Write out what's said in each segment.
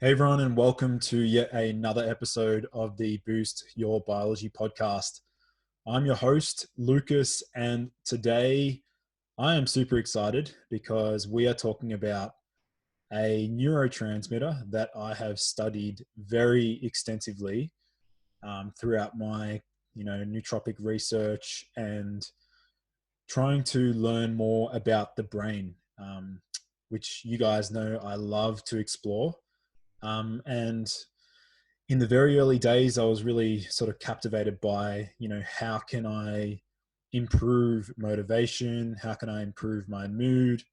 Hey everyone, and welcome to yet another episode of the Boost Your Biology podcast. I'm your host, Lucas, and today I am super excited because we are talking about a neurotransmitter that I have studied very extensively throughout my, nootropic research and trying to learn more about the brain, which you guys know I love to explore. And in the very early days, I was really sort of captivated by, how can I improve motivation? How can I improve my mood?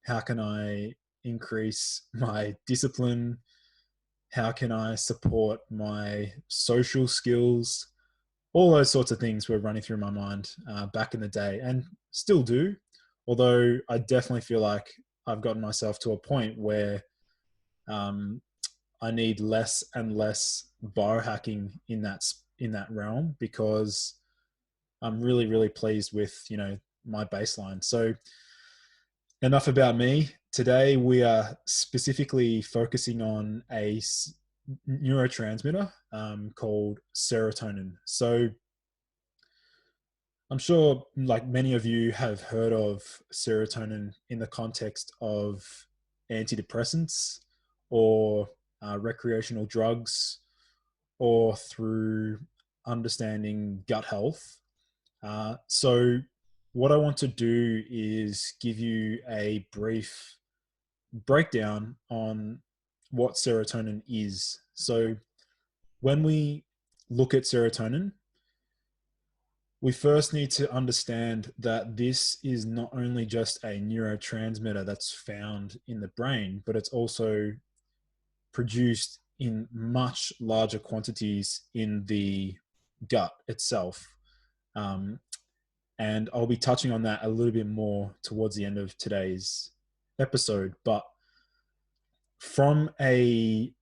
How can I increase my discipline? How can I support my social skills? All those sorts of things were running through my mind back in the day and still do. Although I definitely feel like I've gotten myself to a point where um, I need less and less biohacking in that realm because I'm really really pleased with my baseline. So enough about me. Today we are specifically focusing on a neurotransmitter called serotonin. So I'm sure like many of you have heard of serotonin in the context of antidepressants or recreational drugs or through understanding gut health. So, what I want to do is give you a brief breakdown on what serotonin is. So, when we look at serotonin, we first need to understand that this is not only just a neurotransmitter that's found in the brain, but it's also produced in much larger quantities in the gut itself. Um, and I'll be touching on that a little bit more towards the end of today's episode. But from a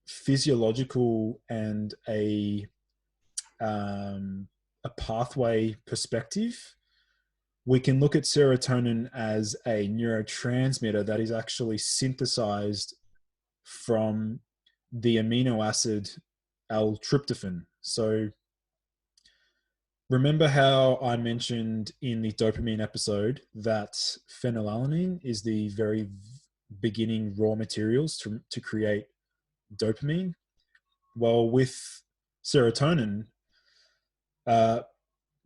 physiological and a pathway perspective, we can look at serotonin as a neurotransmitter that is actually synthesized from the amino acid L-tryptophan. So remember how I mentioned in the dopamine episode that phenylalanine is the very beginning raw materials to create dopamine? Well, with serotonin, uh,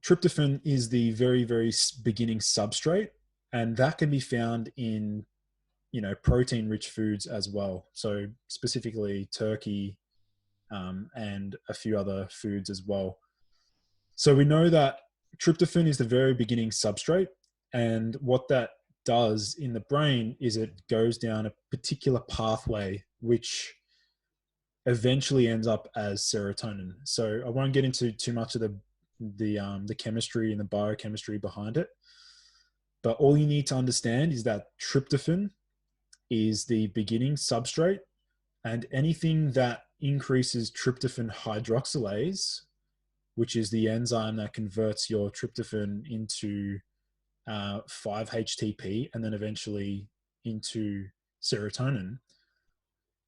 tryptophan is the very, very beginning substrate, and that can be found in protein rich foods as well. So specifically turkey and a few other foods as well. So we know that tryptophan is the very beginning substrate, and what that does in the brain is it goes down a particular pathway which eventually ends up as serotonin. So I won't get into too much of the chemistry and the biochemistry behind it, but all you need to understand is that tryptophan is the beginning substrate, and anything that increases tryptophan hydroxylase, which is the enzyme that converts your tryptophan into 5-HTP and then eventually into serotonin.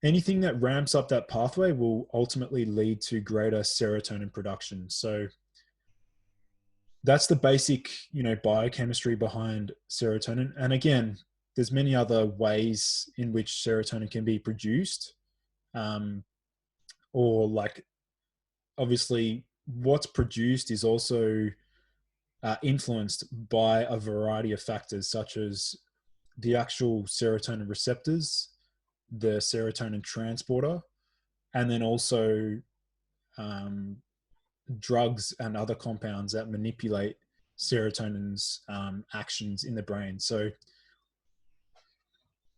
Anything that ramps up that pathway will ultimately lead to greater serotonin production. So that's the basic, biochemistry behind serotonin. And again, there's many other ways in which serotonin can be produced, um, or like obviously what's produced is also influenced by a variety of factors, such as the actual serotonin receptors, the serotonin transporter, and then also um, drugs and other compounds that manipulate serotonin's actions in the brain. So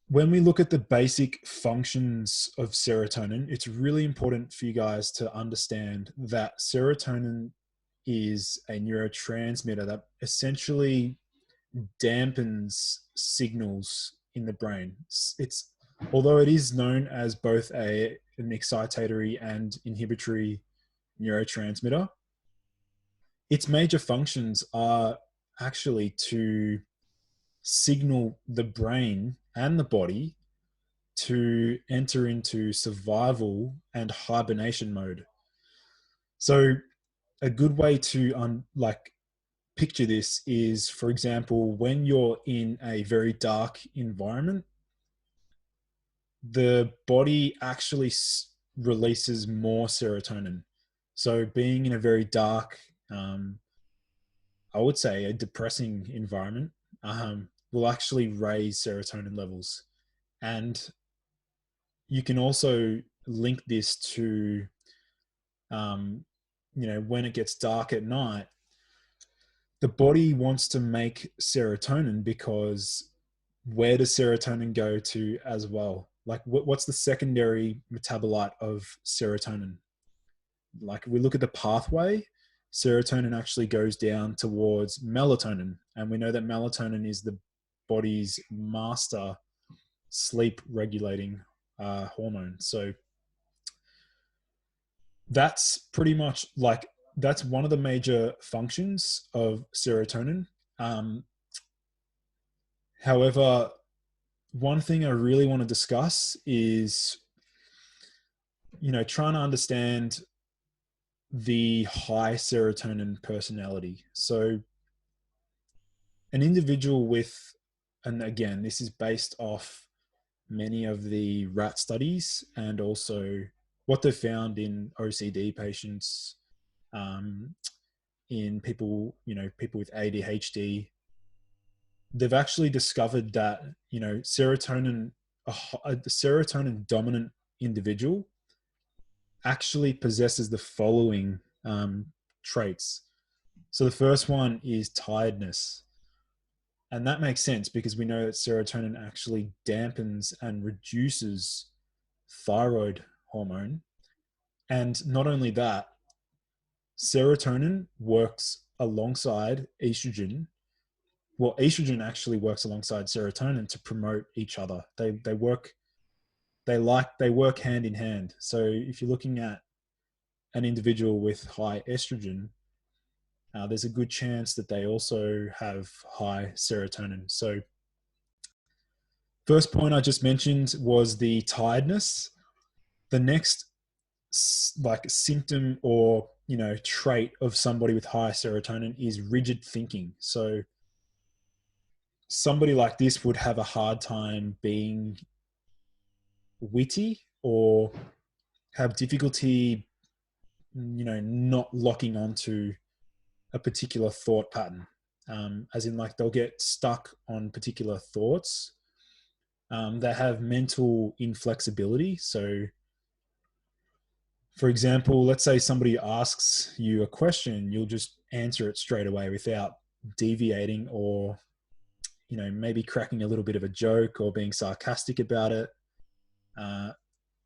when we look at the basic functions of serotonin, it's really important for you guys to understand that serotonin is a neurotransmitter that essentially dampens signals in the brain. It's although it is known as both an excitatory and inhibitory neurotransmitter, its major functions are actually to signal the brain and the body to enter into survival and hibernation mode. So a good way to picture this is, for example, when you're in a very dark environment, the body actually releases more serotonin. So being in a very dark, I would say a depressing environment, will actually raise serotonin levels. And you can also link this to, when it gets dark at night, the body wants to make serotonin because where does serotonin go to as well? Like what's the secondary metabolite of serotonin? Like we look at the pathway, serotonin actually goes down towards melatonin. And we know that melatonin is the body's master sleep regulating hormone. So that's pretty much like, that's one of the major functions of serotonin. Um, However, one thing I really want to discuss is, trying to understand the high serotonin personality. So an individual with, and again, this is based off many of the rat studies and also what they've found in OCD patients, um, in people, people with ADHD. They've actually discovered that, serotonin, a serotonin dominant individual actually possesses the following traits. So the first one is tiredness. And that makes sense because we know that serotonin actually dampens and reduces thyroid hormone. And not only that, serotonin works alongside estrogen. Well, estrogen actually works alongside serotonin to promote each other. They work hand in hand. So if you're looking at an individual with high estrogen, there's a good chance that they also have high serotonin. So first point I just mentioned was the tiredness. The next symptom or trait of somebody with high serotonin is rigid thinking. So somebody like this would have a hard time being witty or have difficulty, not locking onto a particular thought pattern. As in, like, they'll get stuck on particular thoughts. They have mental inflexibility. So, for example, let's say somebody asks you a question, you'll just answer it straight away without deviating or, maybe cracking a little bit of a joke or being sarcastic about it.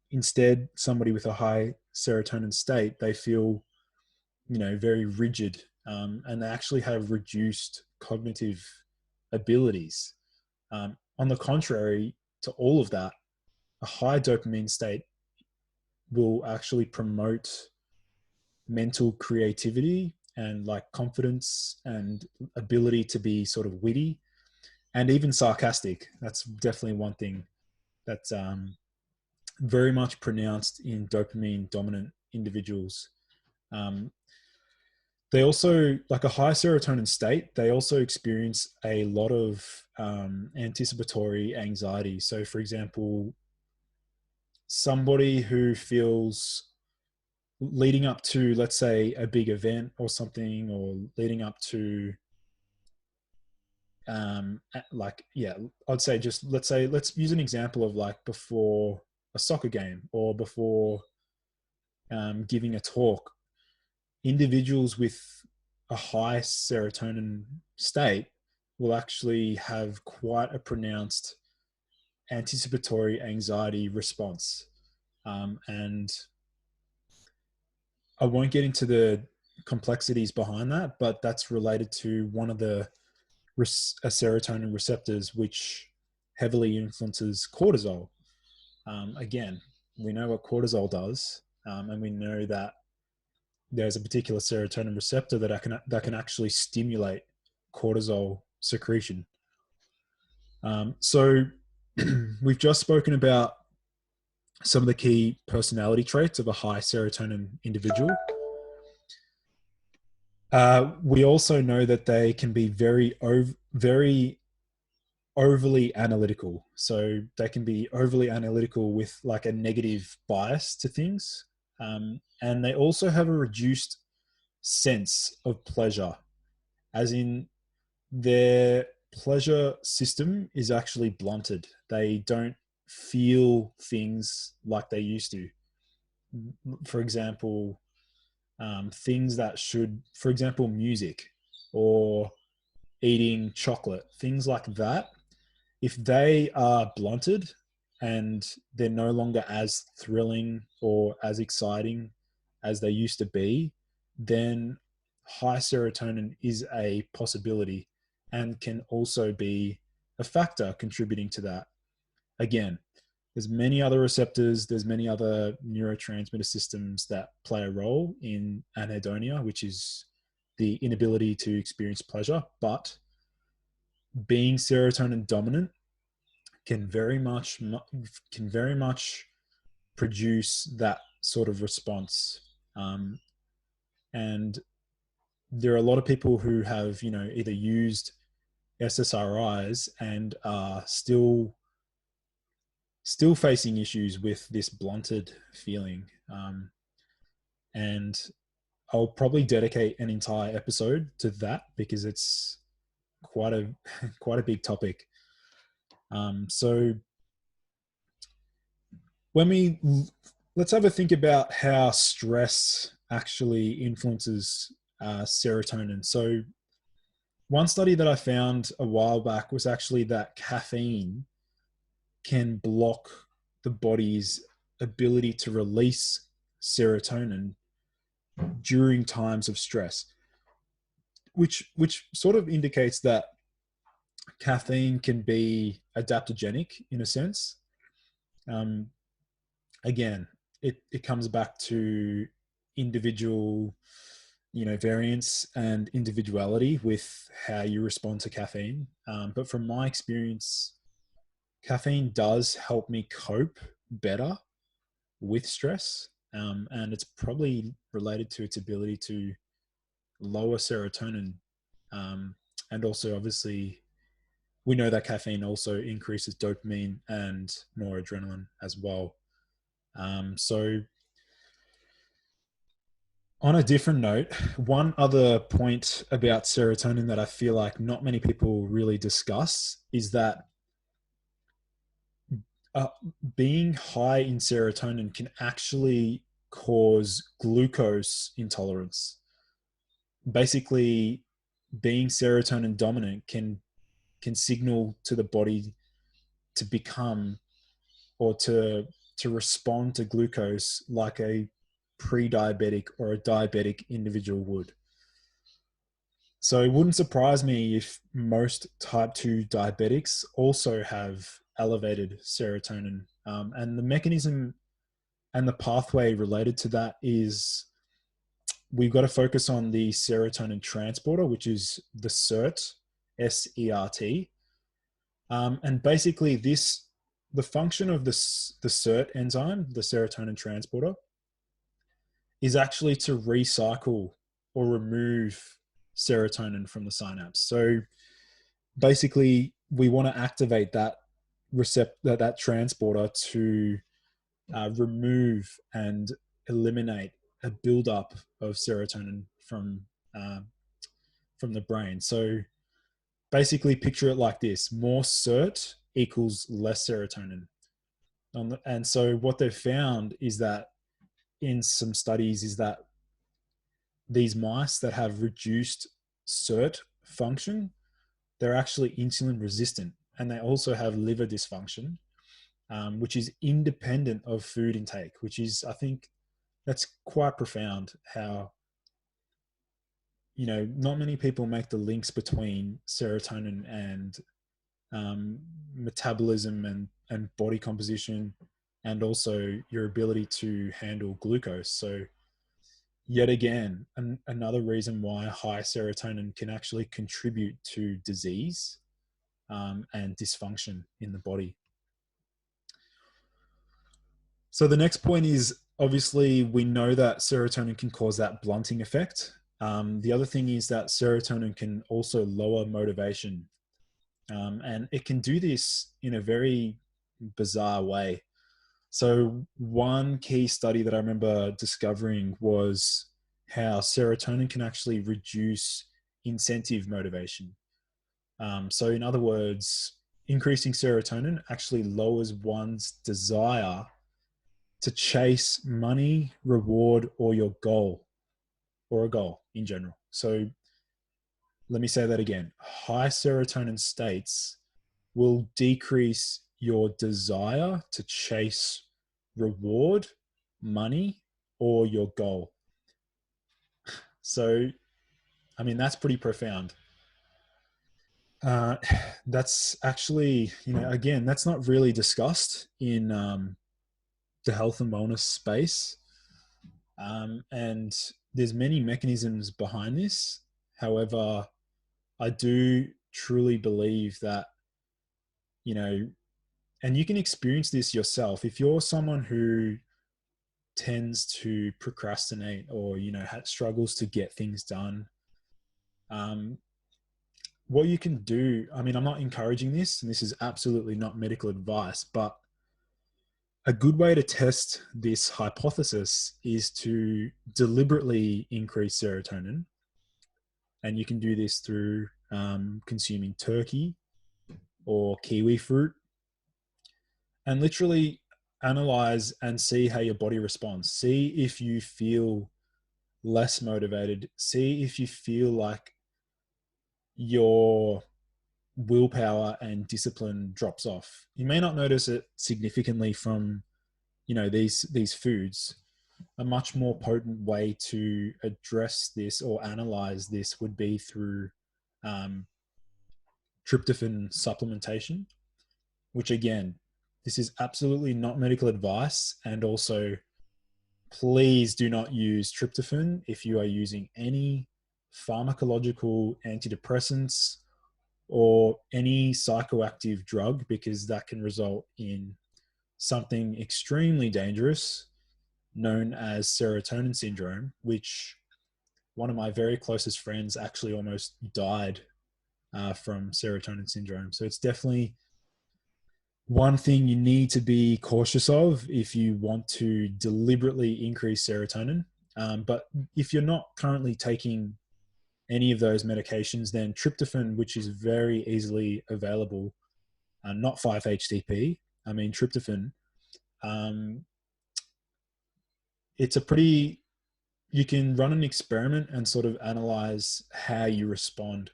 Instead, somebody with a high serotonin state, they feel, very rigid, and they actually have reduced cognitive abilities. On the contrary to all of that, a high dopamine state will actually promote mental creativity and like confidence and ability to be sort of witty and even sarcastic. That's definitely one thing that's very much pronounced in dopamine dominant individuals. Um, they also, like a high serotonin state, they also experience a lot of anticipatory anxiety. So, for example, somebody who feels leading up to, let's say, a big event or something, or leading up to, I'd say just, let's use an example of like before a soccer game or before giving a talk. Individuals with a high serotonin state will actually have quite a pronounced anticipatory anxiety response. And I won't get into the complexities behind that, but that's related to one of the serotonin receptors, which heavily influences cortisol. Again, we know what cortisol does, and we know that there's a particular serotonin receptor that can actually stimulate cortisol secretion. So we've just spoken about some of the key personality traits of a high serotonin individual. We also know that they can be very overly analytical. So they can be overly analytical with like a negative bias to things. And they also have a reduced sense of pleasure, as in their pleasure system is actually blunted. They don't feel things like they used to. For example, things that should, for example, music or eating chocolate, things like that, if they are blunted and they're no longer as thrilling or as exciting as they used to be, then high serotonin is a possibility and can also be a factor contributing to that. Again, there's many other receptors, there's many other neurotransmitter systems that play a role in anhedonia, which is the inability to experience pleasure. But being serotonin dominant can very much produce that sort of response. And there are a lot of people who have, either used SSRIs and are still facing issues with this blunted feeling. And I'll probably dedicate an entire episode to that because it's quite a quite a big topic. So when we let's have a think about how stress actually influences serotonin. So one study that I found a while back was actually that caffeine can block the body's ability to release serotonin during times of stress, which sort of indicates that caffeine can be adaptogenic in a sense. Um, Again, it comes back to individual, variance and individuality with how you respond to caffeine. But from my experience, caffeine does help me cope better with stress. And it's probably related to its ability to lower serotonin. And also, obviously, we know that caffeine also increases dopamine and noradrenaline as well. So, on a different note, one other point about serotonin that I feel like not many people really discuss is that uh, being high in serotonin can actually cause glucose intolerance. Basically, being serotonin dominant can signal to the body to become or to respond to glucose like a pre-diabetic or a diabetic individual would. So it wouldn't surprise me if most type 2 diabetics also have elevated serotonin. And the mechanism and the pathway related to that is we've got to focus on the serotonin transporter, which is the SERT, SERT. And basically the function of the SERT enzyme, the serotonin transporter, is actually to recycle or remove serotonin from the synapse. So basically, we want to activate that that transporter to remove and eliminate a buildup of serotonin uh, from the brain. So basically, picture it like this: more SERT equals less serotonin. And so what they've found is that in some studies is that these mice that have reduced SERT function, they're actually insulin resistant, and they also have liver dysfunction, which is independent of food intake, which is, I think, that's quite profound how, not many people make the links between serotonin and metabolism and body composition and also your ability to handle glucose. So yet again, another reason why high serotonin can actually contribute to disease and dysfunction in the body. So the next point is, obviously we know that serotonin can cause that blunting effect. The other thing is that serotonin can also lower motivation. And it can do this in a very bizarre way. So one key study that I remember discovering was how serotonin can actually reduce incentive motivation. So in other words, increasing serotonin actually lowers one's desire to chase money, reward, or your goal, or a goal in general. So let me say that again. High serotonin states will decrease your desire to chase reward, money, or your goal. So, I mean, that's pretty profound. Uh, that's actually, again, that's not really discussed in the health and wellness space. And there's many mechanisms behind this. However, I do truly believe that, you know, and you can experience this yourself. If you're someone who tends to procrastinate or, struggles to get things done, um, what you can do, I mean, I'm not encouraging this, and this is absolutely not medical advice, but a good way to test this hypothesis is to deliberately increase serotonin. And you can do this through consuming turkey or kiwi fruit, and literally analyze and see how your body responds. See if you feel less motivated. See if you feel like your willpower and discipline drops off. You may not notice it significantly from, these foods. A much more potent way to address this or analyze this would be through um, tryptophan supplementation, which again, this is absolutely not medical advice. And also, please do not use tryptophan if you are using any pharmacological antidepressants or any psychoactive drug, because that can result in something extremely dangerous known as serotonin syndrome, which one of my very closest friends actually almost died from serotonin syndrome. So it's definitely one thing you need to be cautious of if you want to deliberately increase serotonin. But if you're not currently taking any of those medications, then tryptophan, which is very easily available, not 5-HTP, I mean tryptophan, um, it's a pretty, you can run an experiment and sort of analyze how you respond.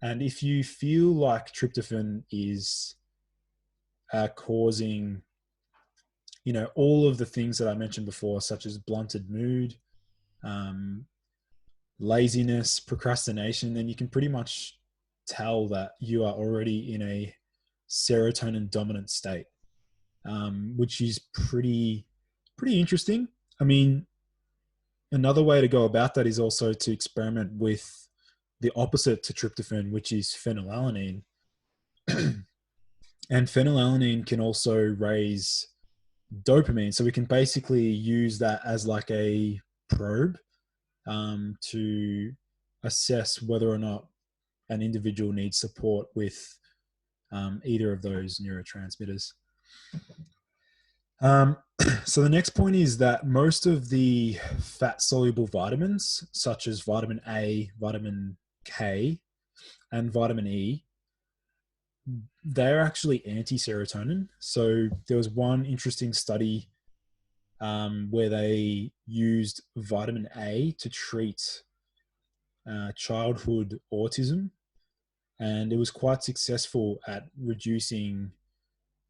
And if you feel like tryptophan is causing, all of the things that I mentioned before, such as blunted mood, um, laziness, procrastination, then you can pretty much tell that you are already in a serotonin dominant state, which is pretty interesting. I mean, another way to go about that is also to experiment with the opposite to tryptophan, which is phenylalanine. And phenylalanine can also raise dopamine. So we can basically use that as like a probe to assess whether or not an individual needs support with either of those neurotransmitters. So the next point is that most of the fat soluble vitamins, such as vitamin A, vitamin K, and vitamin E, they're actually anti-serotonin. So there was one interesting study where they used vitamin A to treat childhood autism, and it was quite successful at reducing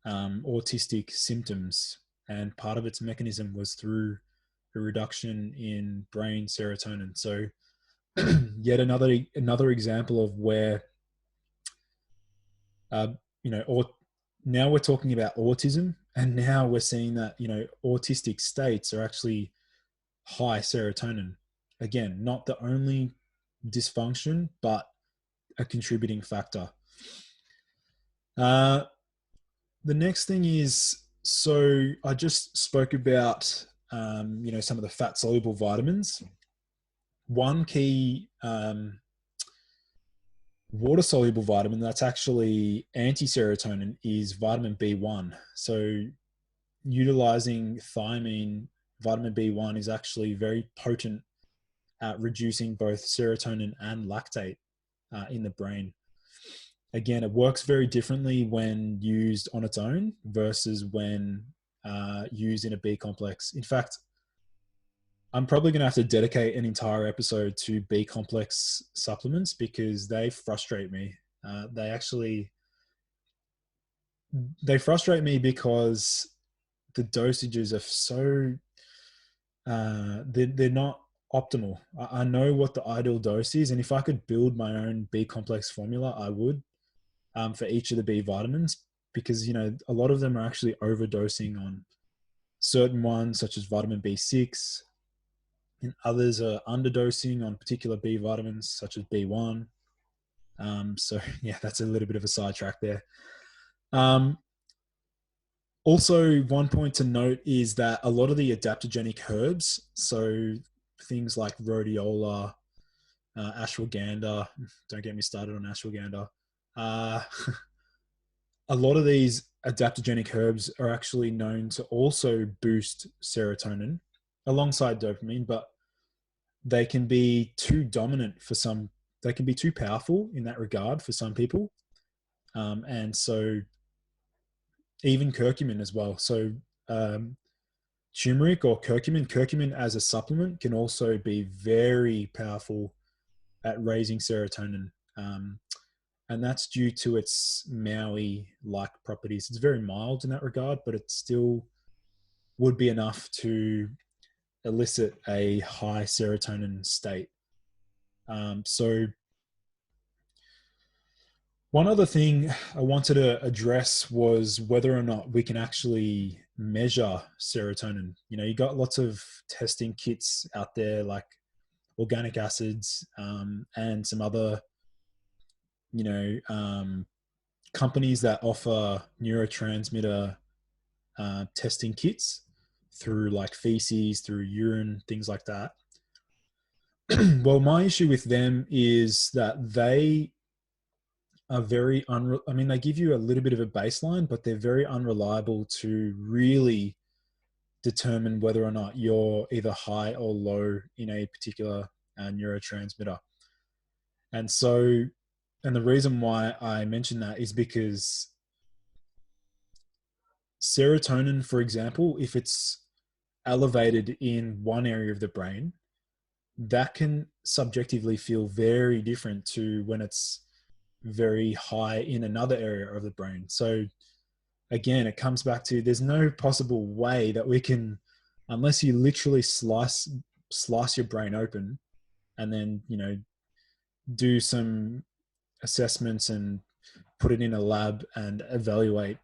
autistic symptoms. And part of its mechanism was through a reduction in brain serotonin. So yet another example of where uh, or now we're talking about autism, and now we're seeing that autistic states are actually high serotonin. Again, not the only dysfunction, but a contributing factor. The next thing is So I just spoke about, some of the fat soluble vitamins. One key water soluble vitamin that's actually anti-serotonin is vitamin B1. So utilizing thiamine, vitamin B1 is actually very potent at reducing both serotonin and lactate in the brain. Again, it works very differently when used on its own versus when used in a B complex. In fact, I'm probably going to have to dedicate an entire episode to B complex supplements because they frustrate me. They actually they frustrate me because the dosages are so they're not optimal. I know what the ideal dose is, and if I could build my own B complex formula, I would for each of the B vitamins because a lot of them are actually overdosing on certain ones, such as vitamin B6, and others are underdosing on particular B vitamins, such as B1. So yeah, that's a little bit of a sidetrack there. Also, one point to note is that a lot of the adaptogenic herbs, so things like rhodiola, ashwagandha, don't get me started on ashwagandha. Uh, a lot of these adaptogenic herbs are actually known to also boost serotonin alongside dopamine, but they can be too dominant for some, they can be too powerful in that regard for some people. And so even curcumin as well. So turmeric or curcumin as a supplement can also be very powerful at raising serotonin. And that's due to its Maui-like properties. It's very mild in that regard, but it still would be enough to elicit a high serotonin state. So one other thing I wanted to address was whether or not we can actually measure serotonin. You got lots of testing kits out there like organic acids and some other, companies that offer neurotransmitter testing kits through like feces, through urine, things like that. Well, my issue with them is that they are very I mean, they give you a little bit of a baseline, but they're very unreliable to really determine whether or not you're either high or low in a particular neurotransmitter. And so, and the reason why I mention that is because serotonin, for example, if it's elevated in one area of the brain, that can subjectively feel very different to when it's very high in another area of the brain. So again, it comes back to there's no possible way that we can, unless you literally slice your brain open and then do some assessments and put it in a lab and evaluate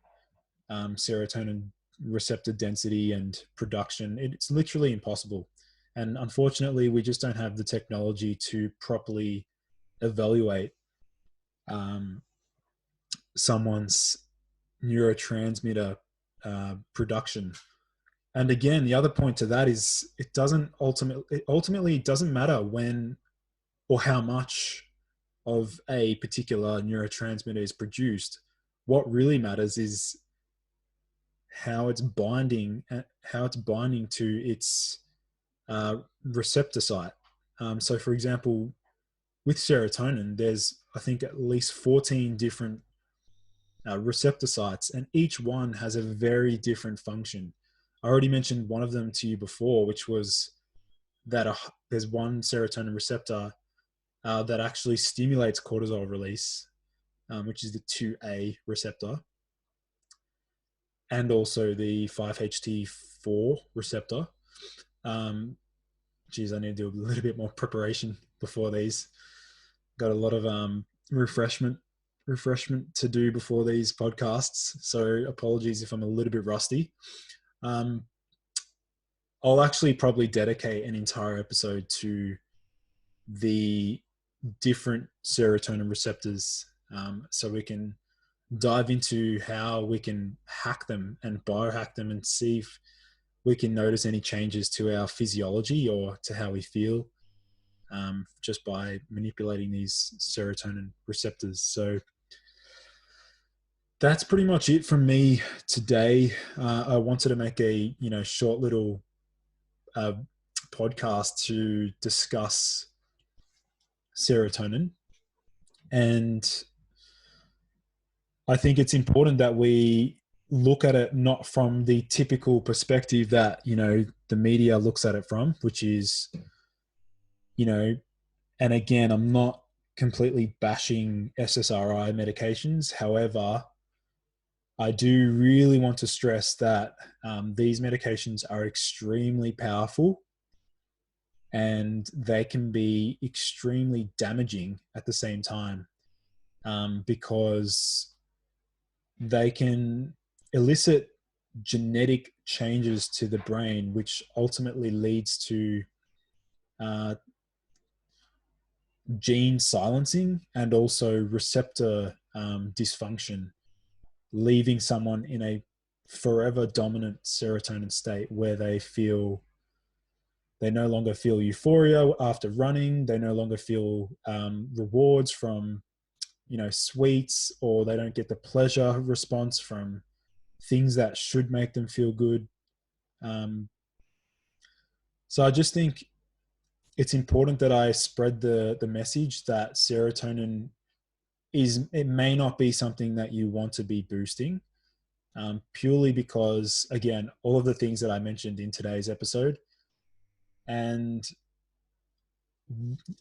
serotonin receptor density and production. It's literally impossible. And unfortunately, we just don't have the technology to properly evaluate someone's neurotransmitter production. And again, the other point to that is it ultimately it doesn't matter when or how much of a particular neurotransmitter is produced. What really matters is how it's binding to its receptor site. So for example, with serotonin, there's I think at least 14 different receptor sites, and each one has a very different function. I already mentioned one of them to you before, which was that there's one serotonin receptor that actually stimulates cortisol release, which is the 2A receptor, and also the 5-HT4 receptor. Geez, I need to do a little bit more preparation before these. Got a lot of refreshment to do before these podcasts, so apologies if I'm a little bit rusty. I'll actually probably dedicate an entire episode to the different serotonin receptors, so we can dive into how we can hack them and biohack them and see if we can notice any changes to our physiology or to how we feel, just by manipulating these serotonin receptors. So that's pretty much it from me today. I wanted to make a short little uh, podcast to discuss serotonin, and I think it's important that we look at it not from the typical perspective that the media looks at it from, which is you know and again, I'm not completely bashing SSRI medications. However, I do really want to stress that these medications are extremely powerful, and they can be extremely damaging at the same time, because they can elicit genetic changes to the brain, which ultimately leads to uh, gene silencing and also receptor dysfunction, leaving someone in a forever dominant serotonin state where they no longer feel euphoria after running. They no longer feel rewards from, sweets, or they don't get the pleasure response from things that should make them feel good. Um, so I just think it's important that I spread the message that serotonin it may not be something that you want to be boosting, purely because, again, all of the things that I mentioned in today's episode. And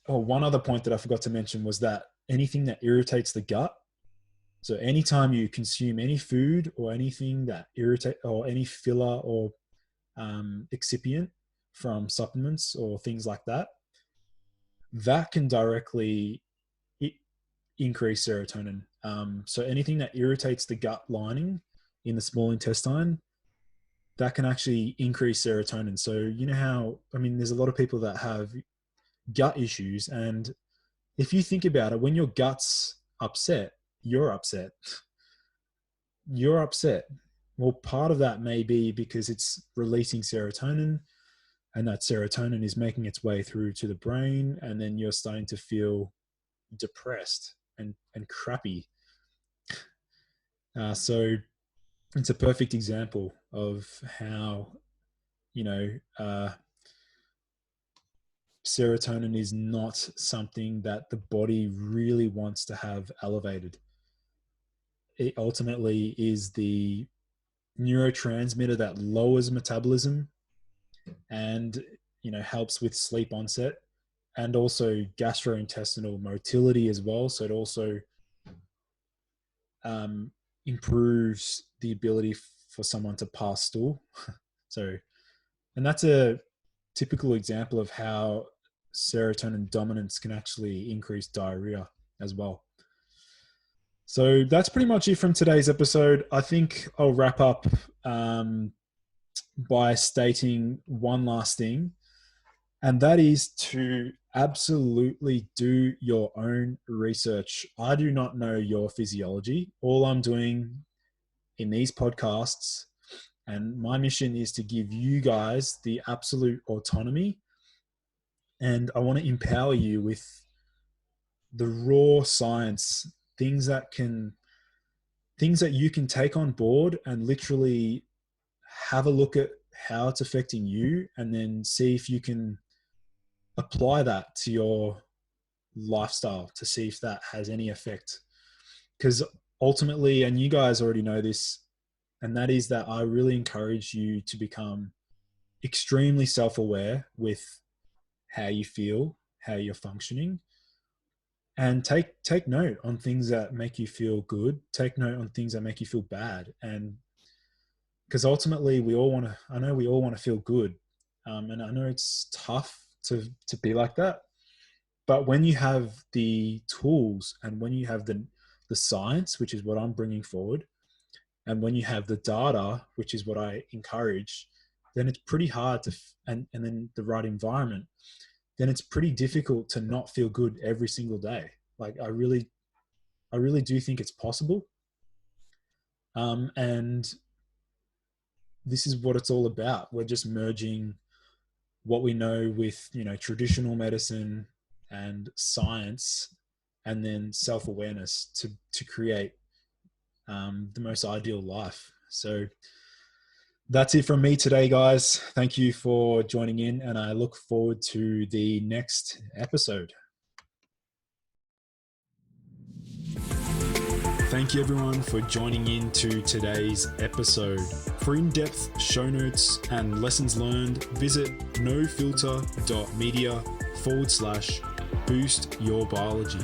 one other point that I forgot to mention was that anything that irritates the gut. So anytime you consume any food or anything that irritate, or any filler or excipient from supplements or things like that, that can directly increase serotonin. So anything that irritates the gut lining in the small intestine, that can actually increase serotonin. So how, there's a lot of people that have gut issues, and if you think about it, when your gut's upset, you're upset. You're upset. Well, part of that may be because it's releasing serotonin, and that serotonin is making its way through to the brain, and then you're starting to feel depressed and crappy. So it's a perfect example of how you know uh, serotonin is not something that the body really wants to have elevated. It ultimately is the neurotransmitter that lowers metabolism and helps with sleep onset, and also gastrointestinal motility as well. So it also um, improves the ability for someone to pass stool. So, and that's a typical example of how serotonin dominance can actually increase diarrhea as well. So that's pretty much it from today's episode. I think I'll wrap up by stating one last thing, and that is to absolutely do your own research. I do not know your physiology. All I'm doing in these podcasts, and my mission is to give you guys the absolute autonomy, and I want to empower you with the raw science, things that can things that you can take on board and literally have a look at how it's affecting you, and then see if you can apply that to your lifestyle to see if that has any effect. Because ultimately, and you guys already know this, and that is that I really encourage you to become extremely self-aware with how you feel, how you're functioning, and take note on things that make you feel good, take note on things that make you feel bad. And because ultimately I know we all want to feel good, and I know it's tough to be like that. But when you have the tools, and when you have the science, which is what I'm bringing forward, and when you have the data, which is what I encourage, then it's pretty hard and then the right environment, then it's pretty difficult to not feel good every single day. Like I really do think it's possible. And this is what it's all about. We're just merging what we know with, traditional medicine and science, and then self-awareness to create the most ideal life. So that's it from me today, guys. Thank you for joining in, and I look forward to the next episode. Thank you everyone for joining in to today's episode. For in-depth show notes and lessons learned, visit nofilter.media/boost your biology.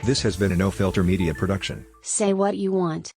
This has been a No Filter Media production. Say what you want.